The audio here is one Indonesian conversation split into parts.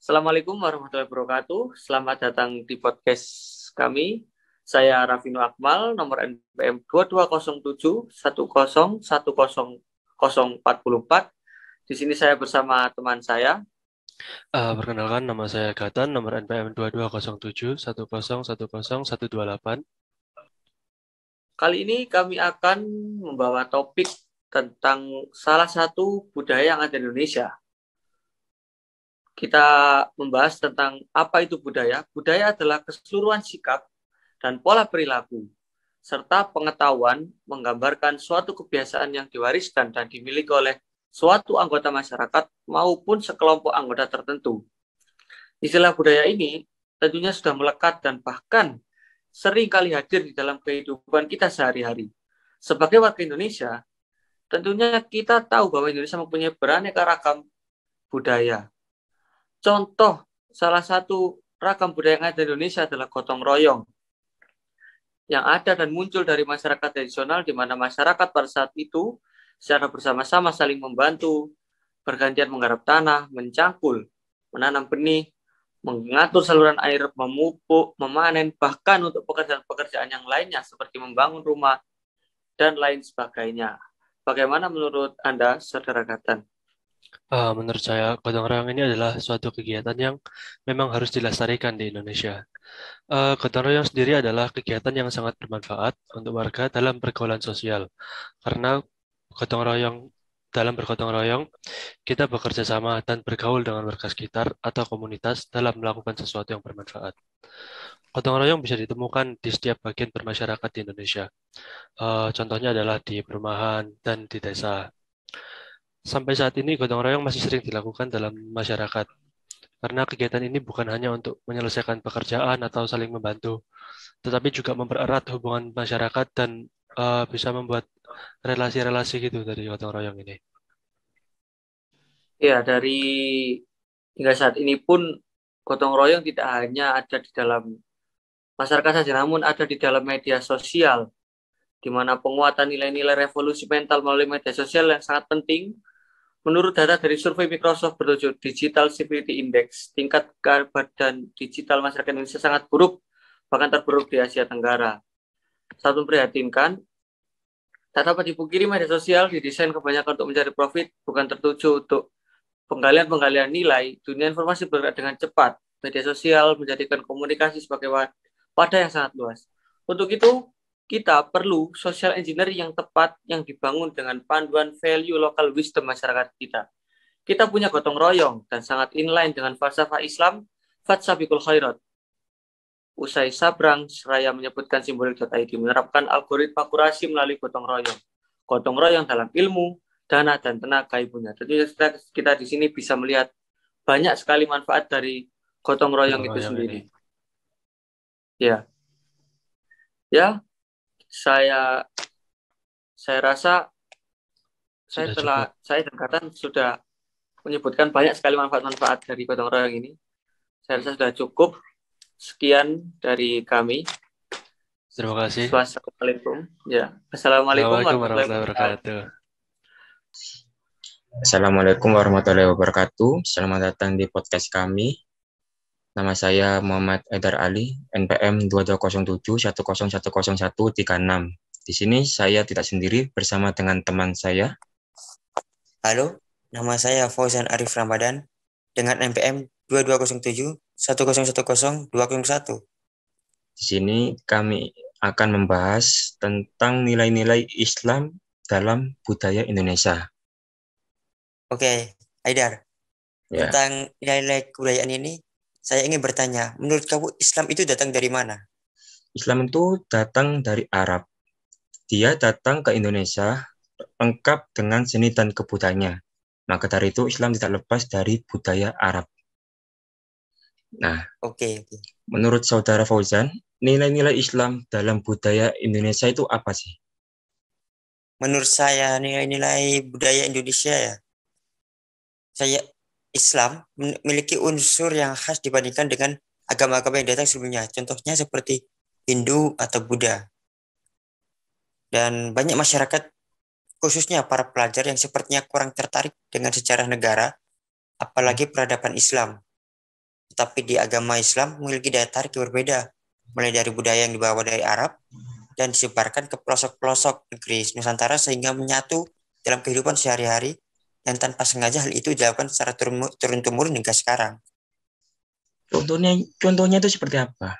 Assalamualaikum warahmatullahi wabarakatuh. Selamat datang di podcast kami. Saya Rafino Akmal, nomor NPM 2207 10101044. Di sini saya bersama teman saya. Perkenalkan, nama saya Gatan, nomor NPM 2207 101010 128. Kali ini kami akan membawa topik tentang salah satu budaya yang ada di Indonesia. Kita membahas tentang apa itu budaya. Budaya adalah keseluruhan sikap dan pola perilaku, serta pengetahuan menggambarkan suatu kebiasaan yang diwariskan dan dimiliki oleh suatu anggota masyarakat maupun sekelompok anggota tertentu. Istilah budaya ini tentunya sudah melekat dan bahkan sering kali hadir di dalam kehidupan kita sehari-hari. Sebagai warga Indonesia, tentunya kita tahu bahwa Indonesia mempunyai beraneka ragam budaya. Contoh salah satu ragam budaya yang ada di Indonesia adalah gotong royong, yang ada dan muncul dari masyarakat tradisional, di mana masyarakat pada saat itu secara bersama-sama saling membantu, bergantian menggarap tanah, mencangkul, menanam benih, mengatur saluran air, memupuk, memanen, bahkan untuk pekerjaan-pekerjaan yang lainnya seperti membangun rumah dan lain sebagainya. Bagaimana menurut Anda, Saudara Gatan? Menurut saya, gotong royong ini adalah suatu kegiatan yang memang harus dilestarikan di Indonesia. Gotong royong sendiri adalah kegiatan yang sangat bermanfaat untuk warga dalam pergaulan sosial. Karena gotong royong dalam bergotong royong, kita bekerja sama dan bergaul dengan warga sekitar atau komunitas dalam melakukan sesuatu yang bermanfaat. Gotong royong bisa ditemukan di setiap bagian bermasyarakat di Indonesia. Contohnya adalah di perumahan dan di desa. Sampai saat ini, gotong royong masih sering dilakukan dalam masyarakat, karena kegiatan ini bukan hanya untuk menyelesaikan pekerjaan atau saling membantu, tetapi juga mempererat hubungan masyarakat dan bisa membuat relasi-relasi gitu dari gotong royong ini. Ya, dari hingga saat ini pun gotong royong tidak hanya ada di dalam masyarakat saja, namun ada di dalam media sosial, di mana penguatan nilai-nilai revolusi mental melalui media sosial yang sangat penting. Menurut data dari survei Microsoft bertajuk Digital Civility Index, tingkat kebadan digital masyarakat Indonesia sangat buruk, bahkan terburuk di Asia Tenggara. Sangat memprihatinkan, tak dapat dipungkiri media sosial didesain kebanyakan untuk mencari profit, bukan tertuju untuk penggalian-penggalian nilai. Dunia informasi bergerak dengan cepat. Media sosial menjadikan komunikasi sebagai wadah yang sangat luas. Untuk itu, kita perlu social engineering yang tepat yang dibangun dengan panduan value local wisdom masyarakat kita. Kita punya gotong royong dan sangat inline dengan falsafah Islam, Fatsabikul Khairat. Usai Sabrang, Seraya menyebutkan simbolik.id menerapkan algoritma kurasi melalui gotong royong. Gotong royong dalam ilmu, dana, dan tenaga ibunya. Tentunya kita di sini bisa melihat banyak sekali manfaat dari gotong royong Gotong itu royong ini. sendiri. Ya, ya, saya saya rasa Sudah cukup. saya dan Katan sudah menyebutkan banyak sekali manfaat-manfaat dari gotong royong ini. Saya rasa sudah cukup. Sekian dari kami. Terima kasih. Wassalamualaikum. Ya, Assalamualaikum Assalamualaikum warahmatullahi warahmatullahi wabarakatuh. wabarakatuh. Assalamualaikum warahmatullahi wabarakatuh. Selamat datang di podcast kami. Nama saya Muhammad Aidar Ali, NPM 2207 10101036. Di sini saya tidak sendiri bersama dengan teman saya. Halo, nama saya Fauzan Arif Ramadan dengan NPM 2207 1010 201. Di sini kami akan membahas tentang nilai-nilai Islam dalam budaya Indonesia. Oke, Aidar, Ya, tentang nilai-nilai kebudayaan ini, saya ingin bertanya, menurut kamu Islam itu datang dari mana? Islam itu datang dari Arab. Dia datang ke Indonesia lengkap dengan seni dan kebudayaannya. Maka dari itu Islam tidak lepas dari budaya Arab. Nah, Oke. menurut Saudara Fauzan, nilai-nilai Islam dalam budaya Indonesia itu apa sih? Menurut saya nilai-nilai budaya Indonesia ya, saya Islam memiliki unsur yang khas dibandingkan dengan agama-agama yang datang sebelumnya. Contohnya seperti Hindu atau Buddha. Dan banyak masyarakat, khususnya para pelajar yang sepertinya kurang tertarik dengan sejarah negara, apalagi peradaban Islam. Tetapi di agama Islam memiliki daya tarik yang berbeda, mulai dari budaya yang dibawa dari Arab dan disebarkan ke pelosok-pelosok negeri Nusantara sehingga menyatu dalam kehidupan sehari-hari, dan tanpa sengaja hal itu dilakukan secara turun-temurun hingga sekarang. Contohnya itu seperti apa?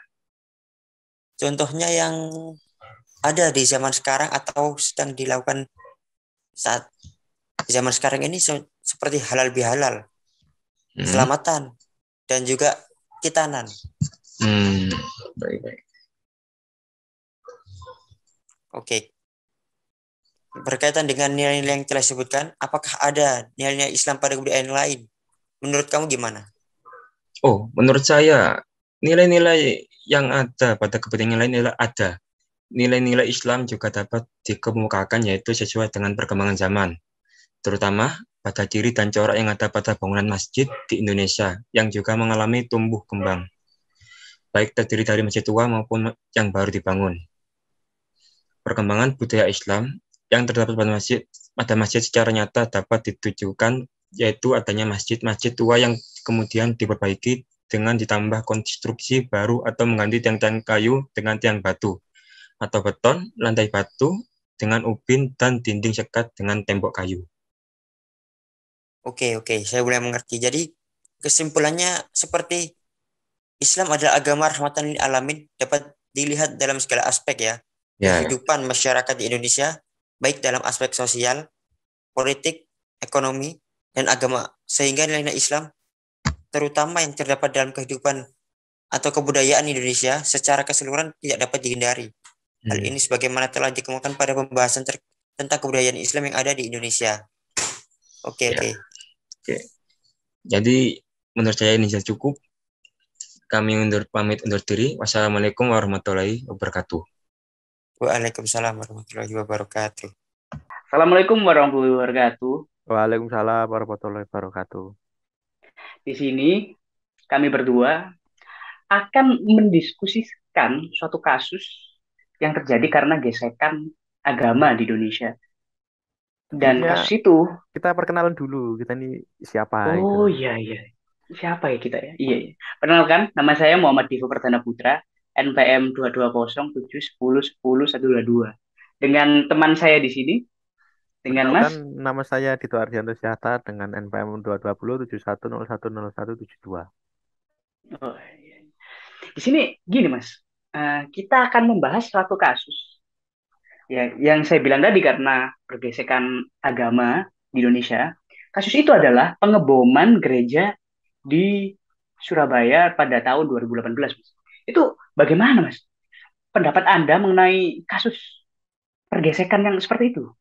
Contohnya yang ada di zaman sekarang atau sedang dilakukan saat di zaman sekarang ini seperti halal bihalal, keselamatan, dan juga kitanan. Baik. Oke. Berkaitan dengan nilai-nilai yang telah disebutkan, apakah ada nilai-nilai Islam pada kebudayaan lain? Menurut kamu gimana? Oh, menurut saya nilai-nilai yang ada pada kebudayaan lain adalah ada. Nilai-nilai Islam juga dapat dikemukakan yaitu sesuai dengan perkembangan zaman, terutama pada ciri dan corak yang ada pada bangunan masjid di Indonesia yang juga mengalami tumbuh kembang, baik terdiri dari masjid tua maupun yang baru dibangun. Perkembangan budaya Islam yang terdapat pada masjid secara nyata dapat ditujukan yaitu adanya masjid-masjid tua yang kemudian diperbaiki dengan ditambah konstruksi baru atau mengganti tiang-tiang kayu dengan tiang batu atau beton, lantai batu dengan ubin dan dinding sekat dengan tembok kayu. Oke, saya mulai mengerti. Jadi kesimpulannya seperti Islam adalah agama rahmatan lil alamin, dapat dilihat dalam segala aspek ya. Kehidupan masyarakat di Indonesia, baik dalam aspek sosial, politik, ekonomi, dan agama. Sehingga nilai-nilai Islam, terutama yang terdapat dalam kehidupan atau kebudayaan Indonesia, secara keseluruhan tidak dapat dihindari. Hal ini sebagaimana telah dikemukakan pada pembahasan tentang kebudayaan Islam yang ada di Indonesia. Oke. Jadi menurut saya ini sudah cukup. Kami pamit undur diri. Wassalamualaikum warahmatullahi wabarakatuh. Waalaikumsalam warahmatullahi wabarakatuh. Assalamualaikum warahmatullahi wabarakatuh. Waalaikumsalam warahmatullahi wabarakatuh. Di sini kami berdua akan mendiskusikan suatu kasus yang terjadi karena gesekan agama di Indonesia. Dan kasus itu kita perkenalan dulu, kita ini siapa? Oh iya. Siapa ya kita ya? Iya. Perkenalkan, nama saya Muhammad Divo Perdana Putra, NPM 220710122. Dengan teman saya di sini, dengan Mas. Nama saya Dito Ardianto Syahta dengan NPM 22071010172. Oh, iya. Di sini gini Mas, kita akan membahas suatu kasus ya, yang saya bilang tadi karena pergesekan agama di Indonesia. Kasus itu adalah pengeboman gereja di Surabaya pada tahun 2018. Mas. Itu bagaimana Mas? Pendapat Anda mengenai kasus pergesekan yang seperti itu?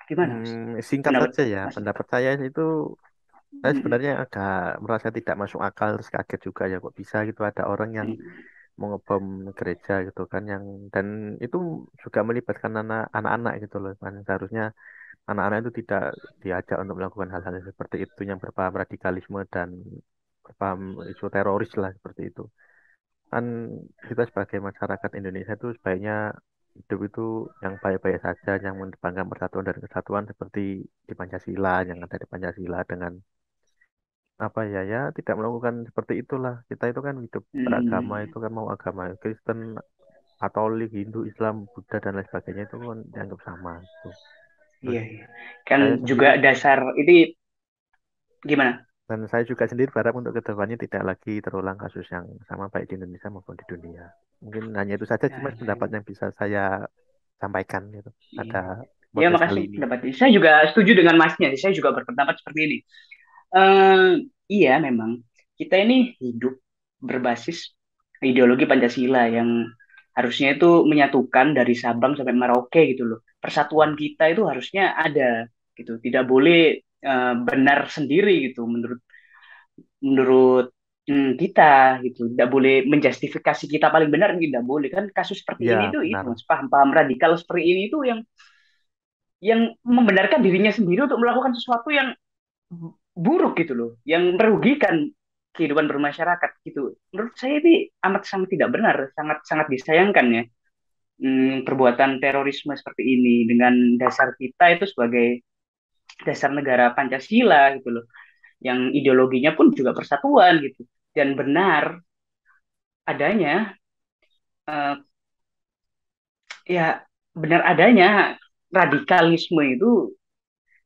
Gimana Mas? Singkat saja ya, pendapat saya itu saya sebenarnya agak merasa tidak masuk akal, terus kaget juga ya kok bisa gitu ada orang yang mengebom gereja gitu kan, dan itu juga melibatkan anak-anak gitu loh kan. Seharusnya anak-anak itu tidak diajak untuk melakukan hal-hal seperti itu yang berpaham radikalisme dan berpaham isu teroris lah seperti itu. Kan kita sebagai masyarakat Indonesia itu sebaiknya hidup itu yang baik-baik saja, yang mengedepankan persatuan dan kesatuan seperti di Pancasila, yang ada di Pancasila, dengan tidak melakukan seperti itulah. Kita itu kan hidup beragama, itu kan mau agama Kristen, Katolik, Hindu, Islam, Buddha dan lain sebagainya itu kan dianggap sama gitu. Iya. Kan juga dasar ini gimana? Dan saya juga sendiri berharap untuk kedepannya tidak lagi terulang kasus yang sama baik di Indonesia maupun di dunia. Mungkin hanya itu saja cuma pendapat yang bisa saya sampaikan gitu. Ada ya, makasih pendapatnya. Saya juga setuju dengan Masnya. Saya juga berpendapat seperti ini. Iya, memang kita ini hidup berbasis ideologi Pancasila yang harusnya itu menyatukan dari Sabang sampai Merauke gitu loh. Persatuan kita itu harusnya ada gitu, tidak boleh benar sendiri gitu menurut kita gitu, tidak boleh menjustifikasi kita paling benar, tidak boleh kan. Kasus seperti ini itu Mas, paham-paham radikal seperti ini itu yang membenarkan dirinya sendiri untuk melakukan sesuatu yang buruk gitu loh, yang merugikan kehidupan bermasyarakat gitu. Menurut saya ini amat sangat tidak benar, sangat disayangkan ya. Perbuatan terorisme seperti ini dengan dasar kita itu sebagai dasar negara Pancasila gitu loh, yang ideologinya pun juga persatuan gitu. dan benar adanya, ya benar adanya radikalisme itu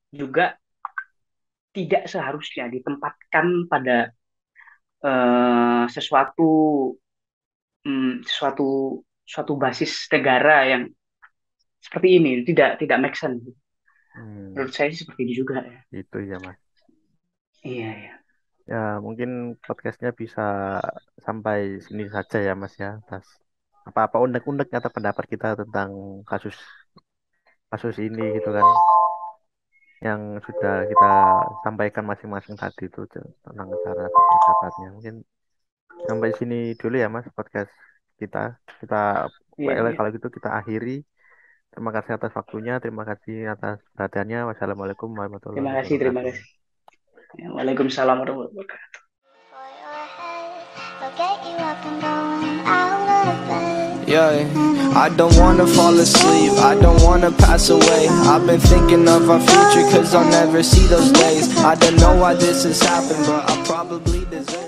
juga tidak seharusnya ditempatkan pada suatu basis negara yang seperti ini, tidak make sense. Menurut saya sih seperti itu juga ya. Itu ya Mas. Iya ya. Ya mungkin podcastnya bisa sampai sini saja ya Mas ya. Atas apa-apa unek-unek atau pendapat kita tentang kasus ini gitu kan, yang sudah kita sampaikan masing-masing tadi itu tentang cara pendapatnya. Mungkin sampai sini dulu ya Mas podcast kita. Iya. Kalau gitu kita akhiri. Terima kasih atas waktunya, terima kasih atas perhatiannya. Wassalamualaikum warahmatullahi wabarakatuh. Terima kasih. Ya, Waalaikumsalam warahmatullahi wabarakatuh. Yeah, I don't wanna fall asleep, I don't wanna pass away. I've been thinking of our future, cause I'll never see those days. I don't know why this has happened, but I probably deserve